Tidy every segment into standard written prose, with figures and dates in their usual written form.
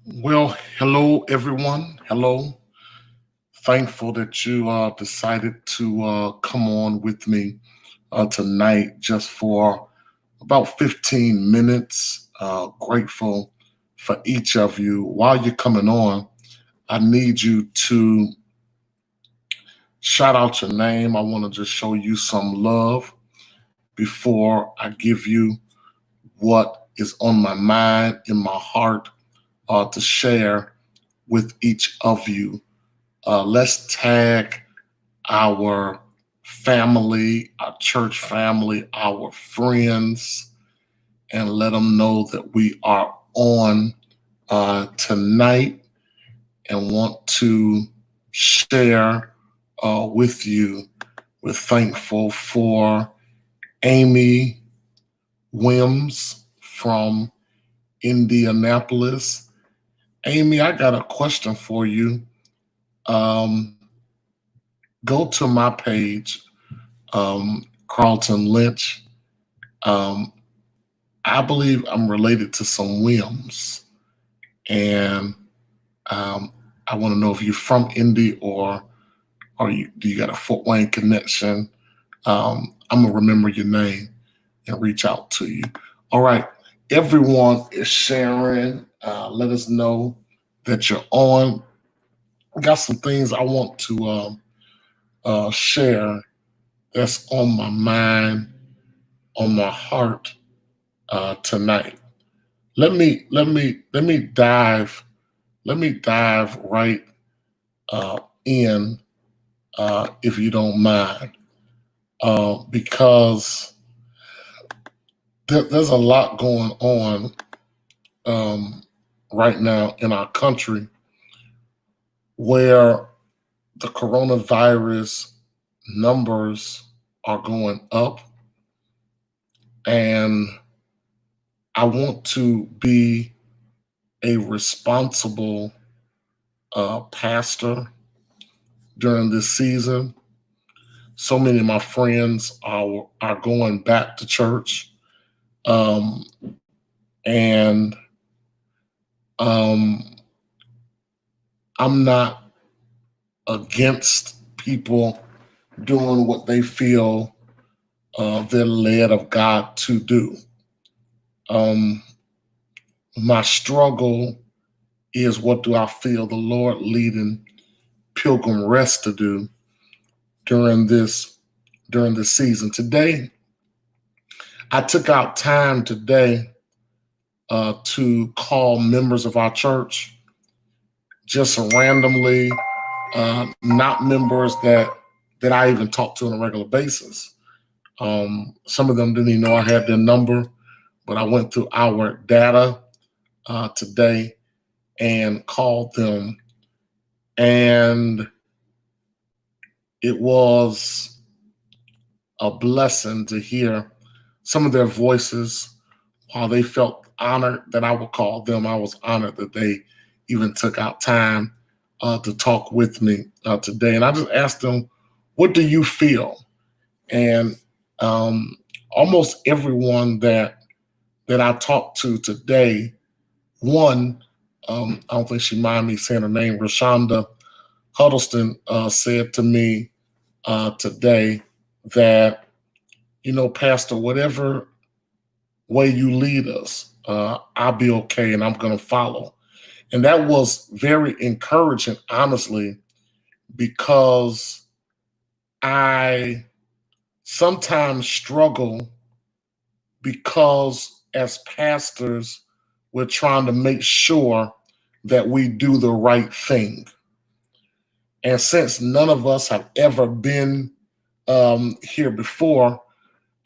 Well, hello everyone. Hello. Thankful that you decided to come on with me tonight just for about 15 minutes. Grateful for each of you. While you're coming on, I need you to shout out your name. I want to just show you some love before I give you what is on my mind, in my heart, to share with each of you. Let's tag our family, our church family, our friends, and let them know that we are on tonight and want to share with you. We're thankful for Amy Wims from Indianapolis. Amy, I got a question for you. Um, Go to my page, Carlton Lynch. Um, I believe I'm related to some Williams, and um, I want to know if you're from Indy or do you got a Fort Wayne connection? I'm gonna remember your name and reach out to you. All right, everyone is sharing. Let us know that you're on. I got some things I want to share that's on my mind, on my heart tonight. Let me dive right in, if you don't mind, because there's a lot going on um, right now in our country where the coronavirus numbers are going up, and I want to be a responsible pastor during this season. So many of my friends are going back to church, um, and um, I'm not against people doing what they feel they're led of God to do. Um, my struggle is, what do I feel the Lord leading Pilgrim Rest to do during this during this season. Today, I took out time today to call members of our church, just randomly, not members that I even talk to on a regular basis. Some of them didn't even know I had their number, but I went through our data today and called them, and it was a blessing to hear some of their voices. While they felt honored that I would call them, I was honored that they even took out time to talk with me today. And I just asked them, "What do you feel?" And um, almost everyone that I talked to today, one, I don't think she minded me saying her name, Rashonda Huddleston, said to me today that, Pastor, whatever way you lead us, I'll be okay and I'm going to follow. And that was very encouraging, honestly, because I sometimes struggle because as pastors, we're trying to make sure that we do the right thing. And since none of us have ever been here before,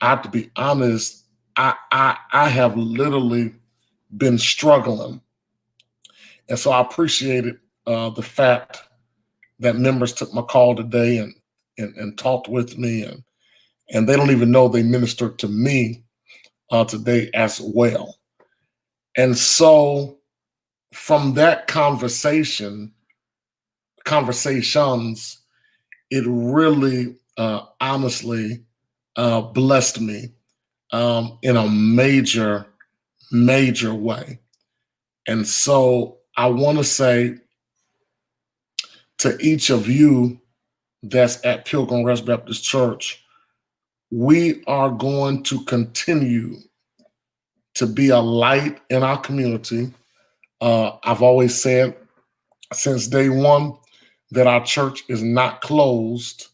I have to be honest, I have literally been struggling. And so I appreciated the fact that members took my call today and talked with me, and they don't even know they ministered to me today as well. And so from that conversations, it really honestly blessed me in a major way. And so I want to say to each of you that's at Pilgrim Rest Baptist Church, we are going to continue to be a light in our community. I've always said since day one that our church is not closed.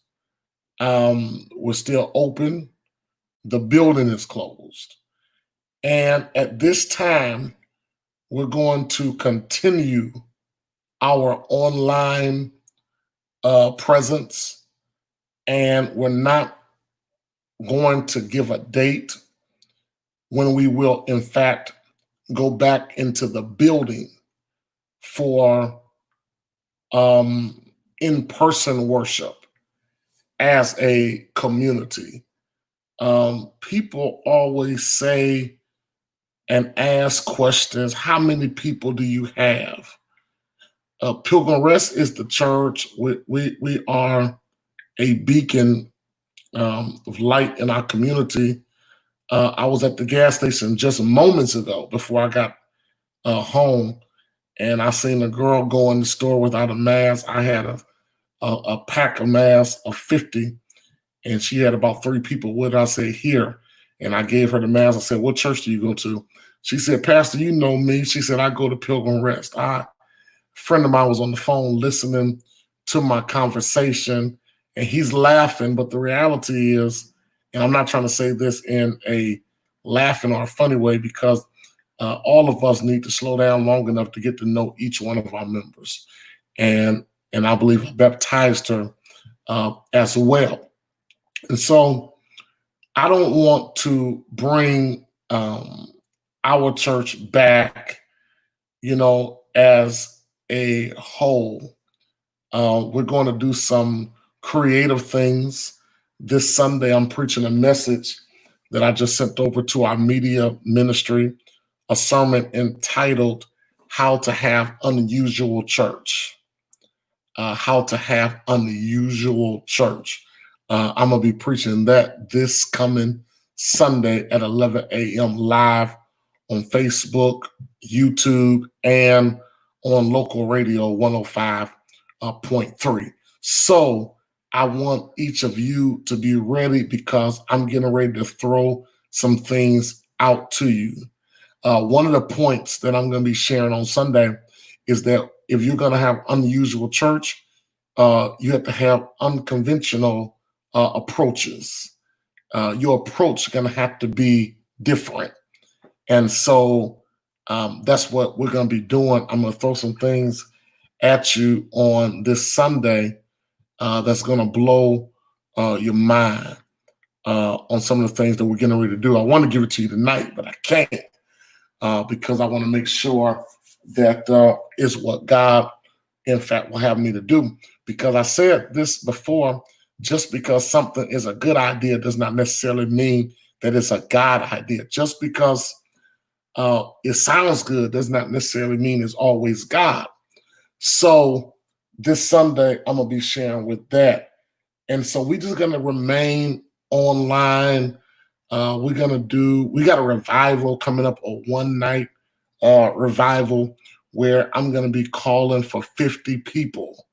We're still open. The building is closed. And at this time, we're going to continue our online presence, and we're not going to give a date when we will, in fact, go back into the building for in-person worship as a community. People always say and ask questions, how many people do you have? Pilgrim Rest is the church. We are a beacon of light in our community. I was at the gas station just moments ago before I got home, and I seen a girl go in the store without a mask. I had a pack of masks of 50, and she had about 3 people with her. I said, here. And I gave her the mask. I said, what church do you go to? She said, Pastor, you know me. She said, I go to Pilgrim Rest. A friend of mine was on the phone listening to my conversation, and he's laughing. But the reality is, and I'm not trying to say this in a laughing or a funny way, because all of us need to slow down long enough to get to know each one of our members. And I believe I baptized her as well. And so I don't want to bring our church back, as a whole. We're going to do some creative things. This Sunday, I'm preaching a message that I just sent over to our media ministry, a sermon entitled How to Have Unusual Church. How to Have Unusual Church. I'm going to be preaching that this coming Sunday at 11 a.m. live on Facebook, YouTube, and on local radio 105.3. So I want each of you to be ready, because I'm getting ready to throw some things out to you. One of the points that I'm going to be sharing on Sunday is that if you're going to have unusual church, you have to have unconventional approaches. Your approach is going to have to be different. And so that's what we're going to be doing. I'm going to throw some things at you on this Sunday that's going to blow your mind on some of the things that we're getting ready to do. I want to give it to you tonight, but I can't because I want to make sure that is what God, in fact, will have me to do. Because I said this before, just because something is a good idea does not necessarily mean that it's a God idea. Just because it sounds good does not necessarily mean it's always God. So this Sunday, I'm going to be sharing with that. And so we're just going to remain online. We got a revival coming up, a one-night revival, where I'm going to be calling for 50 people,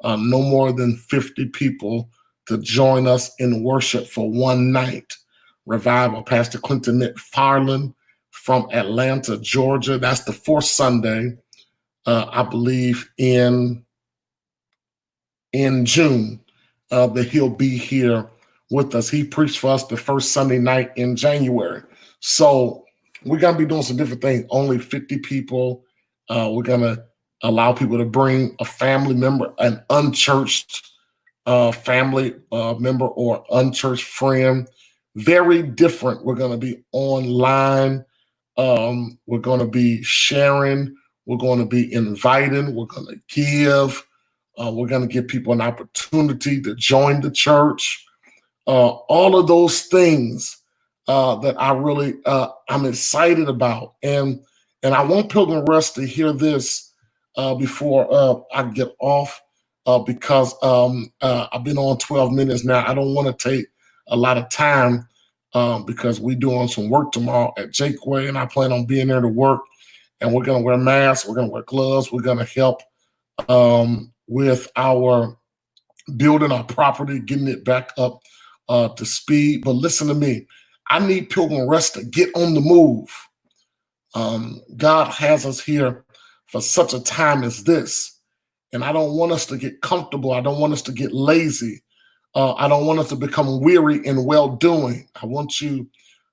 no more than 50 people, to join us in worship for one night revival. Pastor Quentin McFarland from Atlanta, Georgia. That's the 4th Sunday, I believe, in June, that he'll be here with us. He preached for us the first Sunday night in January. So we're going to be doing some different things. Only 50 people. We're going to allow people to bring a family member, an unchurched family member or unchurched friend. Very different. We're going to be online. We're going to be sharing. We're going to be inviting. We're going to give. We're going to give people an opportunity to join the church. All of those things that I really I'm excited about, and I want Pilgrim Rest to hear this before I get off, because I've been on 12 minutes now. I don't want to take a lot of time because we're doing some work tomorrow at Jakeway, and I plan on being there to work. and we're going to wear masks. We're going to wear gloves. We're going to help with our building our property, getting it back up to speed. But listen to me. I need Pilgrim Rest to get on the move. God has us here for such a time as this. And I don't want us to get comfortable. I don't want us to get lazy. I don't want us to become weary in well-doing. I want you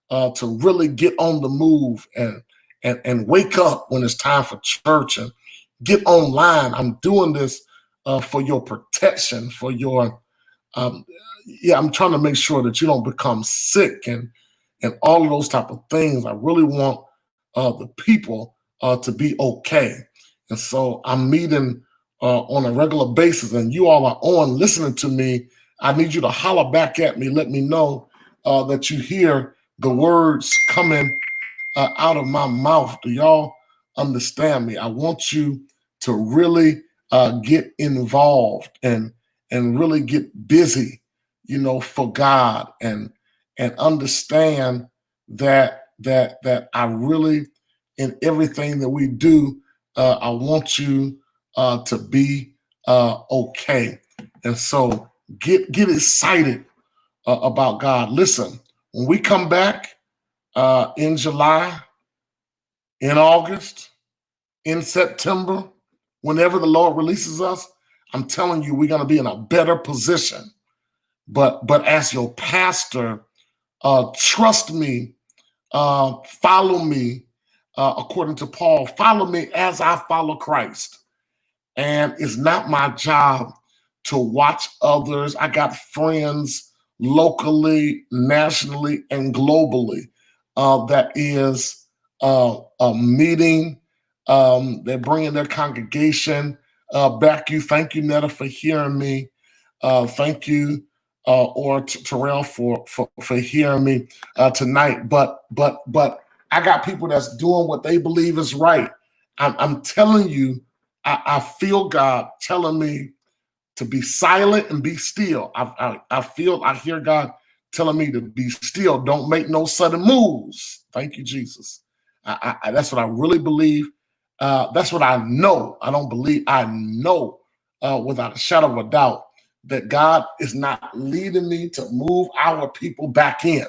to really get on the move and wake up when it's time for church and get online. I'm doing this for your protection, for your, I'm trying to make sure that you don't become sick and all of those type of things. I really want the people to be okay. And so I'm meeting on a regular basis, and you all are on listening to me. I need you to holler back at me. Let me know that you hear the words coming out of my mouth. Do y'all understand me? I want you to really get involved and really get busy, for God, and understand that I really, in everything that we do, I want you to be okay. And so get excited about God. Listen, when we come back in July, in August, in September, whenever the Lord releases us, I'm telling you, we're going to be in a better position. But as your pastor, trust me, follow me, according to Paul, follow me as I follow Christ. And it's not my job to watch others. I got friends locally, nationally, and globally that is meeting. They're bringing their congregation back. Thank you, Netta, for hearing me. Thank you, Terrell, for hearing me tonight. But I got people that's doing what they believe is right. I'm telling you, I feel God telling me to be silent and be still. I hear God telling me to be still. Don't make no sudden moves. Thank you, Jesus. That's what I really believe. That's what I know. I don't believe. I know without a shadow of a doubt that God is not leading me to move our people back in.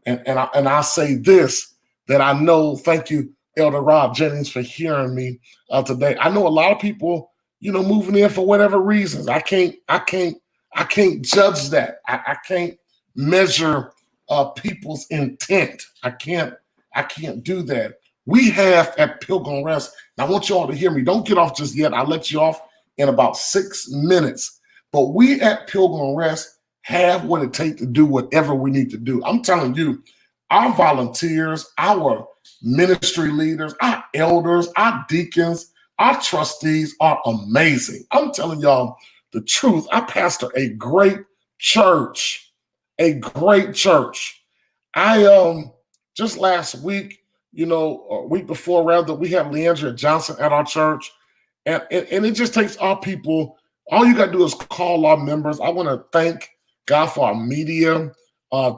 And I say this, that I know. Thank you, Elder Rob Jennings, for hearing me today. I know a lot of people, moving in for whatever reasons. I can't judge that. I can't measure people's intent. I can't do that. We have at Pilgrim Rest, and I want you all to hear me. Don't get off just yet. I'll let you off in about 6 minutes. But we at Pilgrim Rest have what it takes to do whatever we need to do. I'm telling you, our volunteers, our ministry leaders, our elders, our deacons, our trustees are amazing. I'm telling y'all the truth. I pastor a great church, I just last week, a week before rather, we had Leandria Johnson at our church, and it just takes our people. All you got to do is call our members. I want to thank God for our media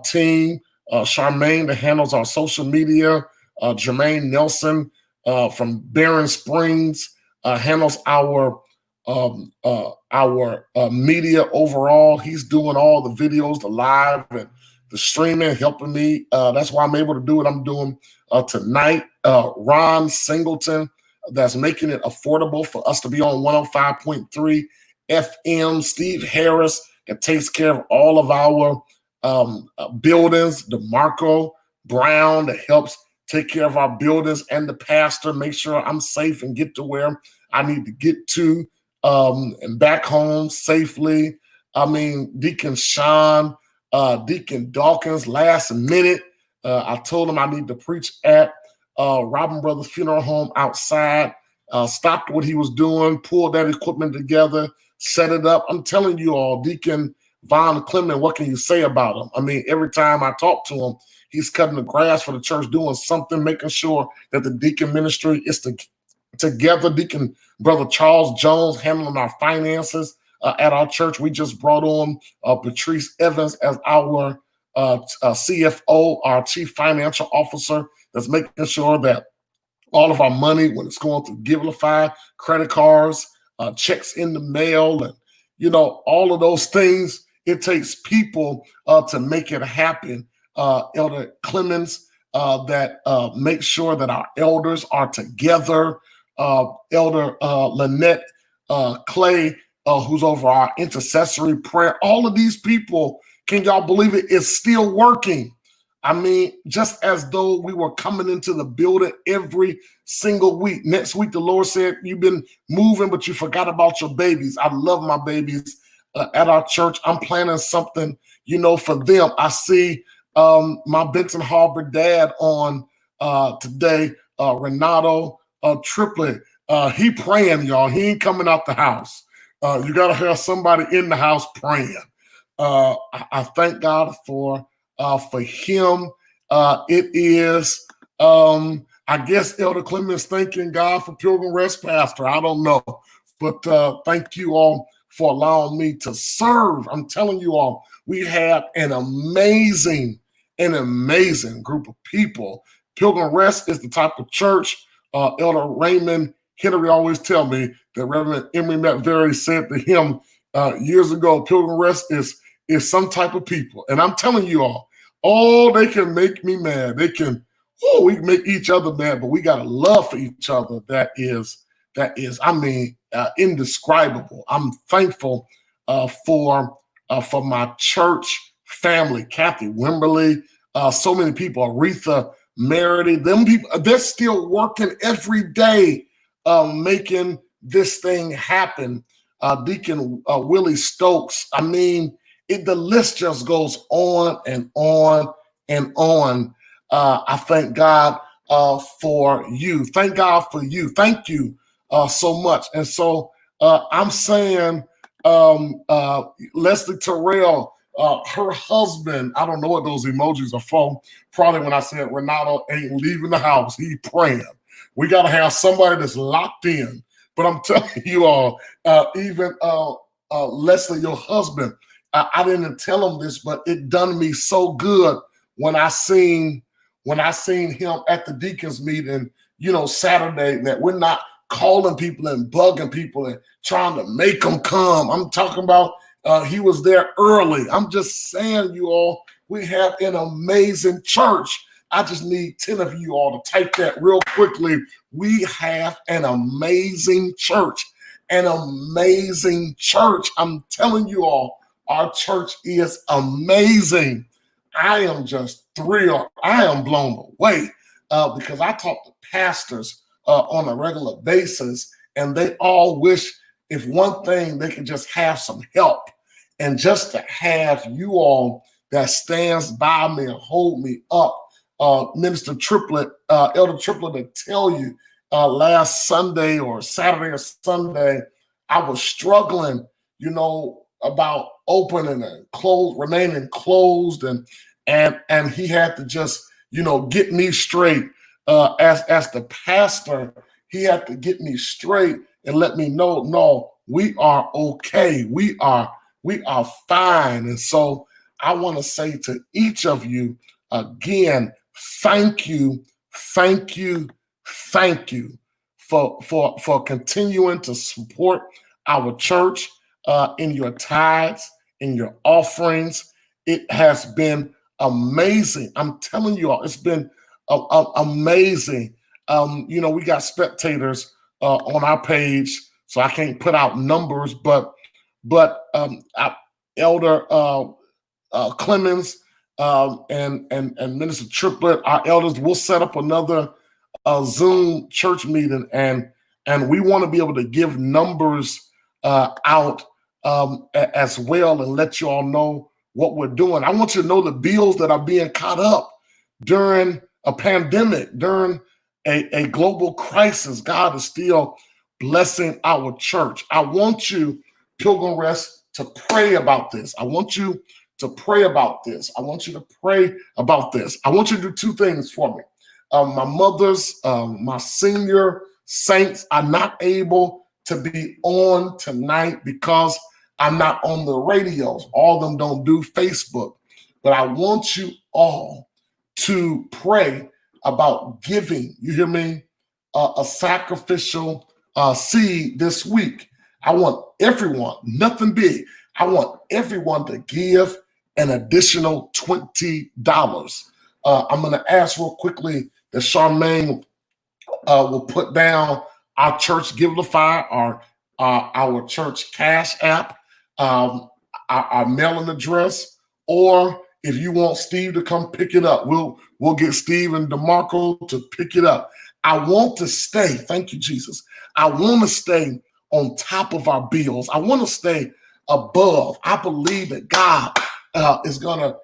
team, Charmaine that handles our social media, Jermaine Nelson from Barron Springs handles our media overall. He's doing all the videos, the live and the streaming, helping me. That's why I'm able to do what I'm doing tonight. Ron Singleton, that's making it affordable for us to be on 105.3 FM. Steve Harris, that takes care of all of our buildings. DeMarco Brown, that helps take care of our buildings, and the pastor, make sure I'm safe and get to where I need to get to and back home safely. Deacon Sean, Deacon Dawkins, last minute, I told him I need to preach at Robin Brothers Funeral Home outside, stopped what he was doing, pulled that equipment together, set it up. I'm telling you all, Deacon Von Clement, what can you say about him? Every time I talk to him, he's cutting the grass for the church, doing something, making sure that the deacon ministry is together. Deacon Brother Charles Jones handling our finances at our church. We just brought on Patrice Evans as our CFO, our Chief Financial Officer, that's making sure that all of our money when it's going through Givelify, credit cards, checks in the mail, and all of those things. It takes people to make it happen. Elder Clemens, that make sure that our elders are together. Elder Lynette Clay, who's over our intercessory prayer. All of these people, can y'all believe it, is still working. I mean, just as though we were coming into the building every single week. Next week, the Lord said, you've been moving, but you forgot about your babies. I love my babies at our church. I'm planning something, for them. I see my Benton Harbor dad on today, Reinaldo Tripplett. He praying, y'all. He ain't coming out the house. You got to have somebody in the house praying. I thank God for him. It is, I guess, Elder Clemens thanking God for Pilgrim Rest Pastor. I don't know. But thank you all for allowing me to serve. I'm telling you all, we have an amazing group of people. Pilgrim Rest is the type of church, Elder Raymond Henry always tell me that Reverend Emery McVeary said to him years ago, Pilgrim Rest is some type of people. And I'm telling you all, they can make me mad. We can make each other mad, but we got a love for each other that is, indescribable. I'm thankful for my church family, Kathy Wimberly, so many people, Aretha Merity, them people, they're still working every day, making this thing happen. Deacon Willie Stokes, the list just goes on and on and on. I thank God for you. Thank God for you. Thank you so much. And so I'm saying, Lesley Terrell, her husband, I don't know what those emojis are for. Probably when I said Reinaldo ain't leaving the house, he praying. We got to have somebody that's locked in. But I'm telling you all, even Lesley, your husband, I didn't tell him this, but it done me so good when I seen him at the deacons meeting, Saturday, that we're not calling people and bugging people and trying to make them come. I'm talking about he was there early. I'm just saying, you all, we have an amazing church. I just need 10 of you all to type that real quickly. We have an amazing church. An amazing church. I'm telling you all, our church is amazing. I am just thrilled. I am blown away because I talk to pastors on a regular basis, and they all wish, if one thing, they could just have some help. And just to have you all that stands by me and hold me up. Minister Tripplett, Elder Tripplett, to tell you, last Sunday or Saturday or Sunday, I was struggling, about opening and remaining closed, and he had to just, get me straight. As the pastor, he had to get me straight and let me know, no, we are okay. We are fine. And so I want to say to each of you again, thank you for continuing to support our church in your tithes, in your offerings. It has been amazing. I'm telling you all, it's been amazing. We got spectators on our page, so I can't put out numbers, but Elder Clemens and Minister Tripplett, our elders, will set up another Zoom church meeting, and we want to be able to give numbers out as well and let you all know what we're doing. I want you to know the bills that are being caught up during a pandemic, during a global crisis. God is still blessing our church. I want you, Pilgrim Rest, to pray about this. I want you to pray about this. I want you to pray about this. I want you to do two things for me. My mother's, my senior saints are not able to be on tonight because I'm not on the radios. All of them don't do Facebook. But I want you all to pray about giving. You hear me? a sacrificial seed this week. I want everyone, nothing big. I want everyone to give an additional $20. I'm going to ask real quickly that Charmaine will put down our church Givelify, our church Cash App, our mailing address, or if you want Steve to come pick it up, we'll get Steve and DeMarco to pick it up. I want to stay, thank you, Jesus. I want to stay on top of our bills. I want to stay above. I believe that God is gonna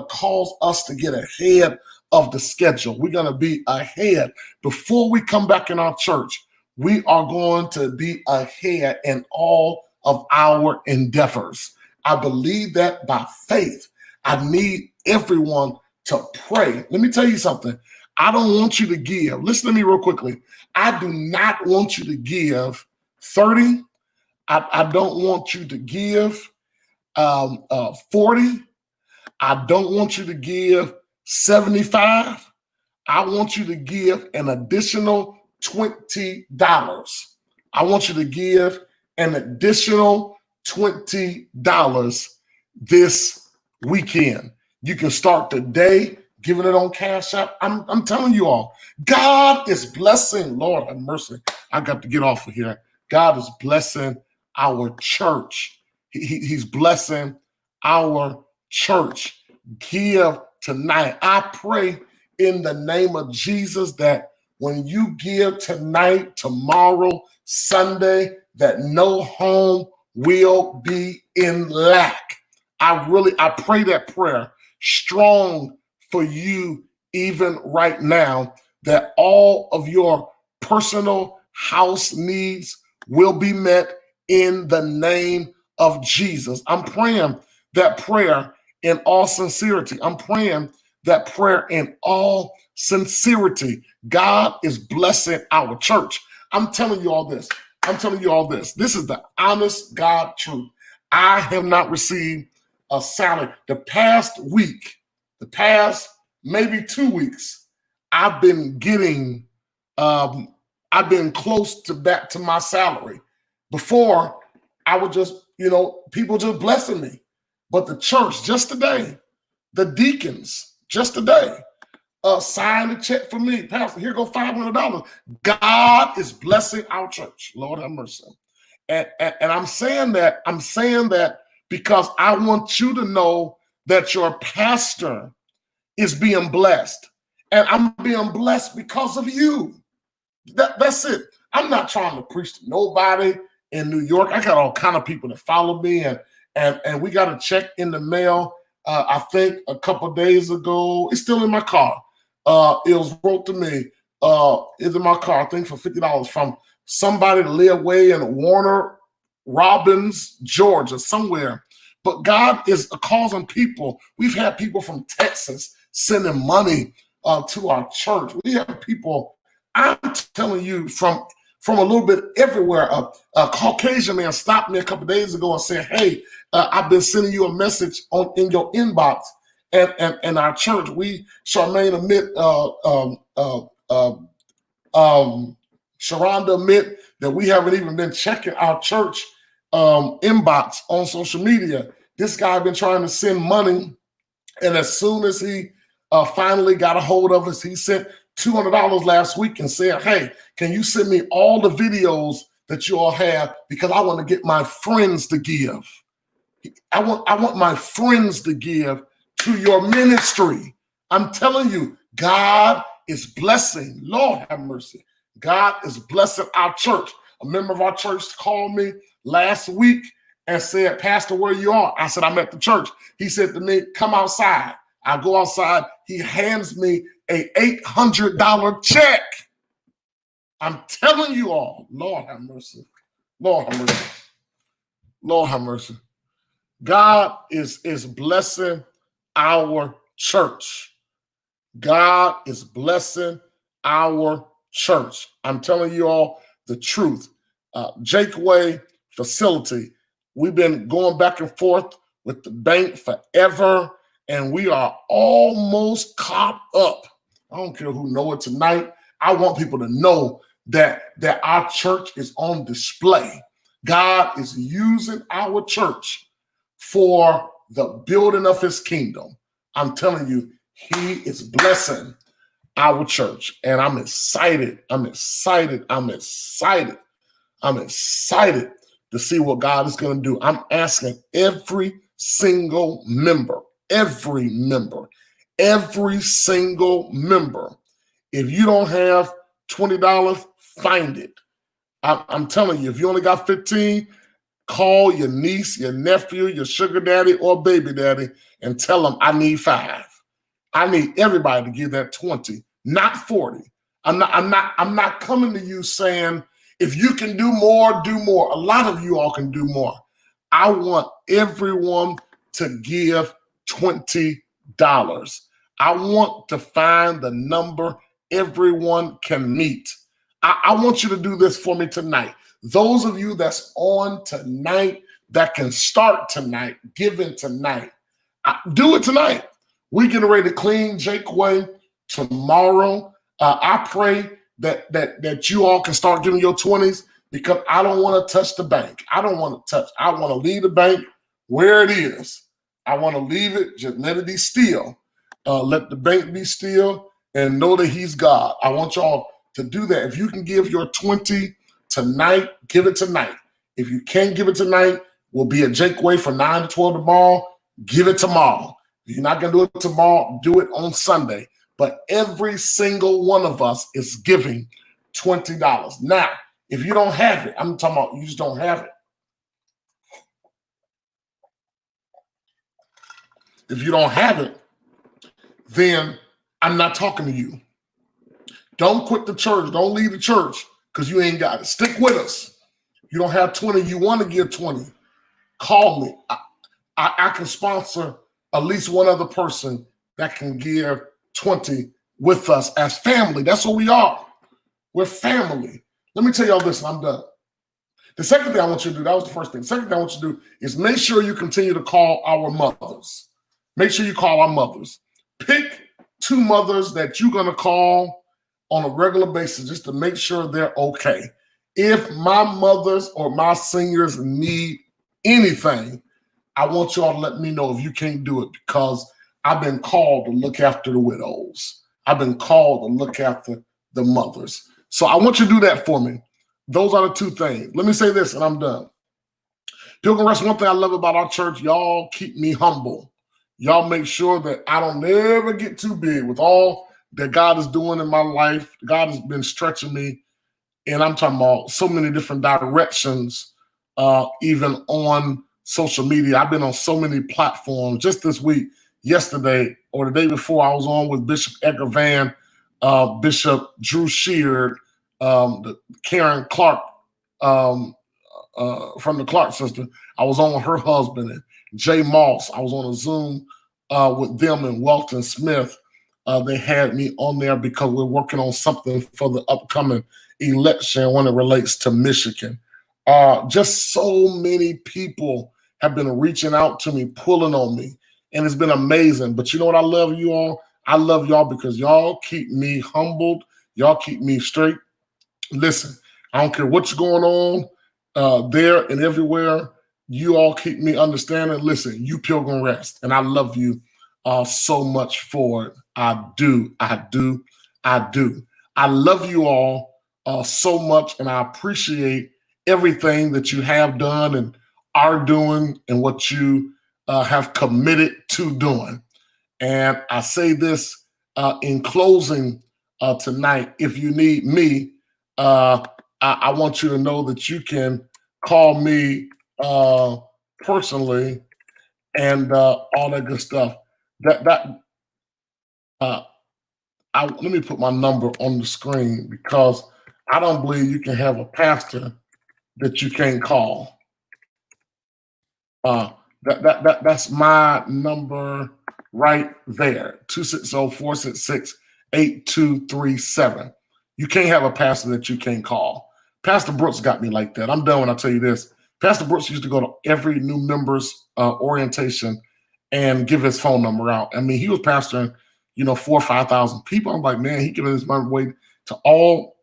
cause us to get ahead of the schedule. We're gonna be ahead before we come back in our church. We are going to be ahead in all of our endeavors. I believe that by faith. I need everyone to pray. Let me tell you something. I don't want you to give. Listen to me real quickly. I do not want you to give 30. I don't want you to give 40. I don't want you to give 75. I want you to give an additional $20. I want you to give an additional $20 this weekend. You can start today giving it on Cash App. I'm telling you all, God is blessing. Lord have mercy. I got to get off of here. God is blessing our church. He's blessing our church. Give tonight. I pray in the name of Jesus that when you give tonight, tomorrow, Sunday, that no home will be in lack. I pray that prayer strong for you even right now, that all of your personal house needs will be met in the name of Jesus. I'm praying that prayer in all sincerity. I'm praying that prayer in all sincerity. God is blessing our church. I'm telling you all this. This is the honest God truth. I have not received a salary. The past maybe 2 weeks, I've been getting, I've been close to back to my salary. Before, I would just, people just blessing me. But the church just today, the deacons just today, signed a check for me. Pastor, here go $500. God is blessing our church. Lord have mercy. And I'm saying that because I want you to know that your pastor is being blessed. And I'm being blessed because of you. That's it. I'm not trying to preach to nobody in New York. I got all kind of people that follow me, and we got a check in the mail. I think a couple days ago. It's still in my car. It was wrote to me. It's in my car. I think for $50 from somebody that live way in Warner Robins, Georgia, somewhere. But God is causing people. We've had people from Texas sending money to our church. We have people. I'm telling you, from a little bit everywhere. A Caucasian man stopped me a couple days ago and said, "Hey, I've been sending you a message in your inbox." And our church, Charmaine admit, Sharonda admit that we haven't even been checking our church inbox on social media. This guy been trying to send money, and as soon as he finally got a hold of us, he sent $200 last week and said, "Hey, can you send me all the videos that you all have, because I want to get my friends to give. I want my friends to give to your ministry." I'm telling you, God is blessing. Lord have mercy. God is blessing our church. A member of our church called me last week and said, "Pastor, where you are?" I said, "I'm at the church." He said to me, "Come outside." I go outside. He hands me a $800 check. I'm telling you all, Lord have mercy. Lord have mercy. Lord have mercy. God is blessing our church. God is blessing our church. I'm telling you all the truth. Jake Way facility. We've been going back and forth with the bank forever, and we are almost caught up. I don't care who know it tonight. I want people to know that our church is on display. God is using our church for the building of his kingdom. I'm telling you, he is blessing our church. And I'm excited. I'm excited. I'm excited. I'm excited to see what God is going to do. I'm asking every single member, every single member, if you don't have $20, find it. I'm telling you, if you only got 15, call your niece, your nephew, your sugar daddy or baby daddy and tell them I need 5. I need everybody to give that 20, not 40. I'm not coming to you saying, if you can do more, do more. A lot of you all can do more. I want everyone to give $20. I want to find the number everyone can meet. I want you to do this for me tonight. Those of you that's on tonight, that can start tonight, giving tonight, do it tonight. We're getting ready to clean Jake Way tomorrow. I pray that you all can start giving your 20s, because I don't want to touch the bank. I want to leave the bank where it is. I want to leave it, just let it be still. Let the bank be still and know that he's God. I want y'all to do that. If you can give your 20 tonight, give it tonight. If you can't give it tonight, we'll be at Jake Way from 9 to 12 tomorrow. Give it tomorrow. If you're not going to do it tomorrow, do it on Sunday. But every single one of us is giving $20. Now, if you don't have it, I'm talking about you just don't have it. If you don't have it, then I'm not talking to you. Don't quit the church. Don't leave the church because you ain't got it. Stick with us. You don't have 20. You want to give 20. Call me. I can sponsor at least one other person that can give 20 with us as family. That's what we are. We're family. Let me tell y'all this, and I'm done. The second thing I want you to do, that was the first thing. The second thing I want you to do is make sure you continue to call our mothers. Make sure you call our mothers. Pick 2 mothers that you're going to call on a regular basis just to make sure they're okay. If my mothers or my seniors need anything, I want y'all to let me know if you can't do it, because I've been called to look after the widows. I've been called to look after the mothers. So I want you to do that for me. Those are the 2 things. Let me say this and I'm done. Pilgrim Rest, one thing I love about our church, y'all keep me humble. Y'all make sure that I don't ever get too big with all that God is doing in my life. God has been stretching me, and I'm talking about so many different directions, even on social media. I've been on so many platforms. Just this week, yesterday or the day before, I was on with Bishop Edgar Van, Bishop Drew Sheard, Karen Clark from the Clark sister. I was on with her husband and Jay Moss. I was on a Zoom with them and Walton Smith. They had me on there because we're working on something for the upcoming election when it relates to Michigan. Just so many people have been reaching out to me, pulling on me, and it's been amazing. But you know what I love you all? I love y'all because y'all keep me humbled. Y'all keep me straight. Listen, I don't care what's going on there and everywhere. You all keep me understanding. Listen, you Pilgrim Rest, and I love you so much for it. I do. I love you all so much, and I appreciate everything that you have done and are doing and what you have committed to doing. And I say this in closing tonight. If you need me, I want you to know that you can call me personally and all that good stuff. Let me put my number on the screen, because I don't believe you can have a pastor that you can't call. That's my number right there, 260-466-8237. You can't have a pastor that you can't call. Pastor Brooks got me like that. I'm done when I tell you this. Pastor Brooks used to go to every new members orientation and give his phone number out. I mean, he was pastoring, 4,000 or 5,000 people. I'm like, man, he giving his money away to all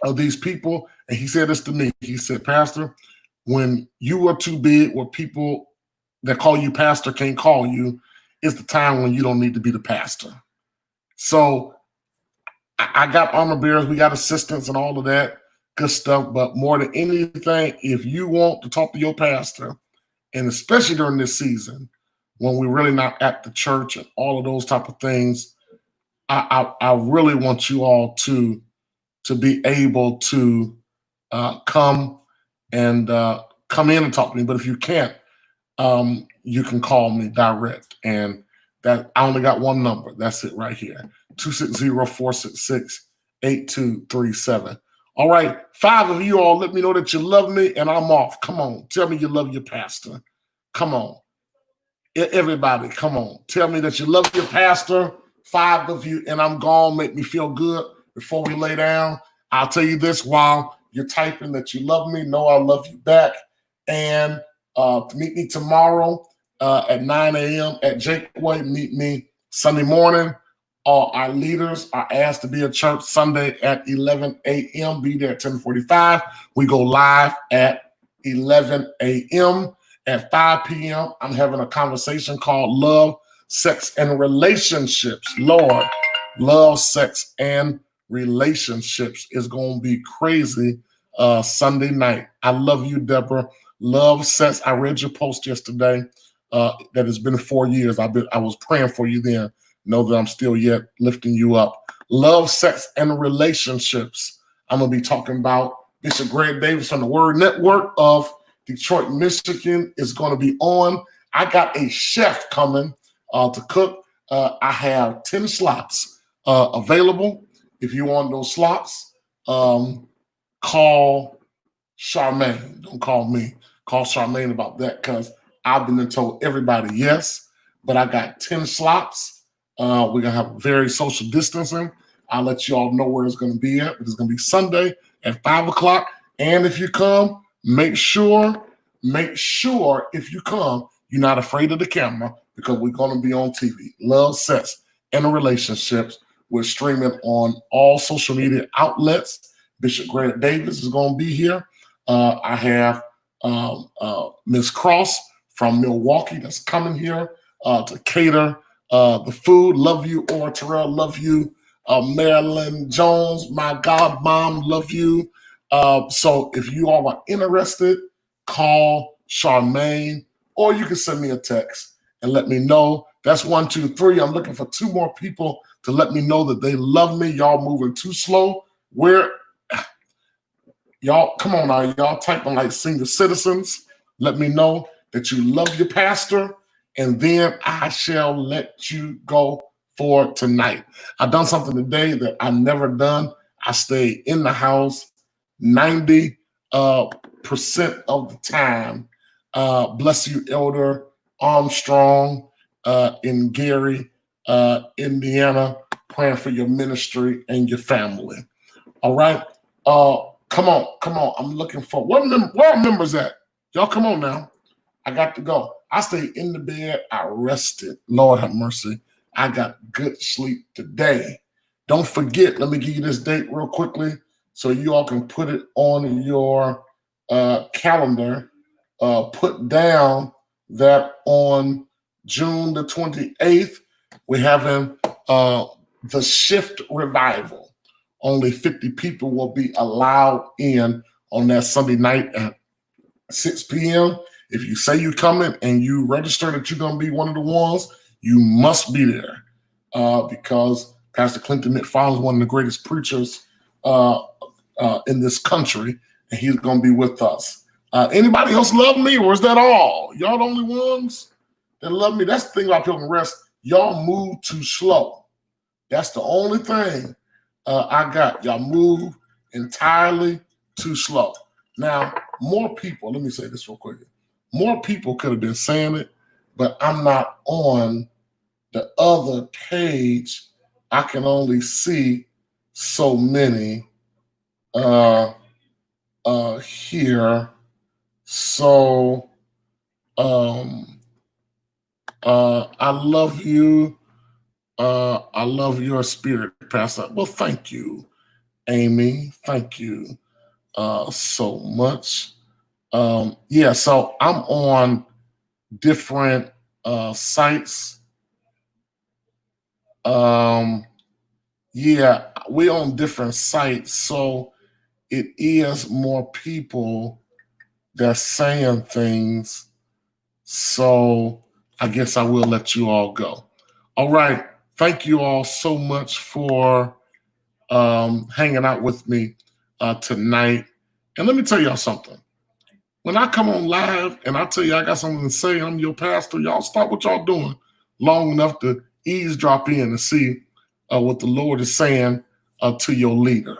of these people. And he said this to me. He said, Pastor, when you are too big, where people that call you pastor can't call you, is the time when you don't need to be the pastor. So I got armor bearers, we got assistants and all of that good stuff. But more than anything, if you want to talk to your pastor, and especially during this season, when we're really not at the church and all of those type of things, I really want you all to be able to come and come in and talk to me. But if you can't, you can call me direct. And that I only got one number. That's it right here. 260-466-8237. All right. 5 of you all, let me know that you love me and I'm off. Come on. Tell me you love your pastor. Come on. Everybody, come on. Tell me that you love your pastor. 5 of you, and I'm gone. Make me feel good before we lay down. I'll tell you this while you're typing that you love me. Know I love you back. And meet me tomorrow at 9 a.m. at Jakeway. Meet me Sunday morning. Our leaders are asked to be at church Sunday at 11 a.m. Be there at 10:45. We go live at 11 a.m. At 5 p.m., I'm having a conversation called Love, Sex, and Relationships. Lord, love, sex, and relationships is going to be crazy Sunday night. I love you, Deborah. Love, sex. I read your post yesterday that has been 4 years. I was praying for you then. Know that I'm still yet lifting you up. Love, sex, and relationships. I'm going to be talking about Bishop Greg Davis on the Word Network of Detroit, Michigan is going to be on. I got a chef coming to cook. I have 10 slots available. If you want those slots, call Charmaine. Don't call me. Call Charmaine about that because I've been told everybody yes, but I got 10 slots. We're going to have very social distancing. I'll let you all know where it's going to be at. It's going to be Sunday at 5 o'clock. And if you come, make sure if you come, you're not afraid of the camera because we're going to be on TV. Love, sex, and relationships. We're streaming on all social media outlets. Bishop Greg Davis is going to be here. I have Ms. Cross from Milwaukee that's coming here to cater the food. Love you, Or Terrell. Love you, Marilyn Jones. My God, Mom. Love you. So if you all are interested, call Charmaine, or you can send me a text and let me know. That's 1, 2, 3. I'm looking for 2 more people to let me know that they love me. Y'all moving too slow. Y'all, come on now. Y'all typing like senior citizens. Let me know that you love your pastor, and then I shall let you go for tonight. I've done something today that I never done. I stayed in the house 90% of the time. Bless you, Elder Armstrong in Gary, Indiana, praying for your ministry and your family. All right. Come on. I'm looking for where are members at? Y'all come on now. I got to go. I stayed in the bed. I rested. Lord have mercy. I got good sleep today. Don't forget, let me give you this date real quickly so you all can put it on your calendar. Put down that on June the 28th, we're having the Shift Revival. Only 50 people will be allowed in on that Sunday night at 6 p.m. If you say you're coming and you register that you're going to be one of the ones, you must be there because Pastor Clinton McFarland is one of the greatest preachers in this country, and he's going to be with us. Anybody else love me, or is that all? Y'all the only ones that love me? That's the thing about Pilgrim Rest. Y'all move too slow. That's the only thing I got. Y'all move entirely too slow. Now, more people, let me say this real quick. More people could have been saying it, but I'm not on the other page. I can only see so many here. So I love you. I love your spirit, Pastor. Well, thank you. Amy. Thank you so much. Yeah, so I'm on different sites. Yeah, we on different sites, so it is more people that's saying things. So I guess I will let you all go. All right. Thank you all so much for hanging out with me tonight. And let me tell y'all something. When I come on live and I tell you I got something to say, I'm your pastor, y'all stop what y'all doing long enough to eavesdrop in and see what the Lord is saying to your leader.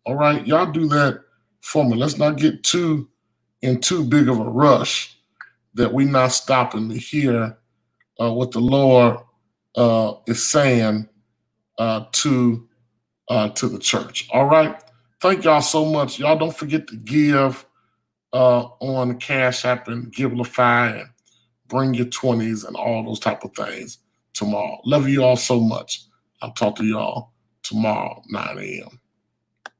All right, y'all do that for me. Let's not get too big of a rush that we're not stopping to hear what the Lord is saying to the church. All right, thank y'all so much. Y'all don't forget to give on Cash App and Givelify and bring your 20s and all those type of things tomorrow. Love you all so much. I'll talk to y'all tomorrow, 9 a.m.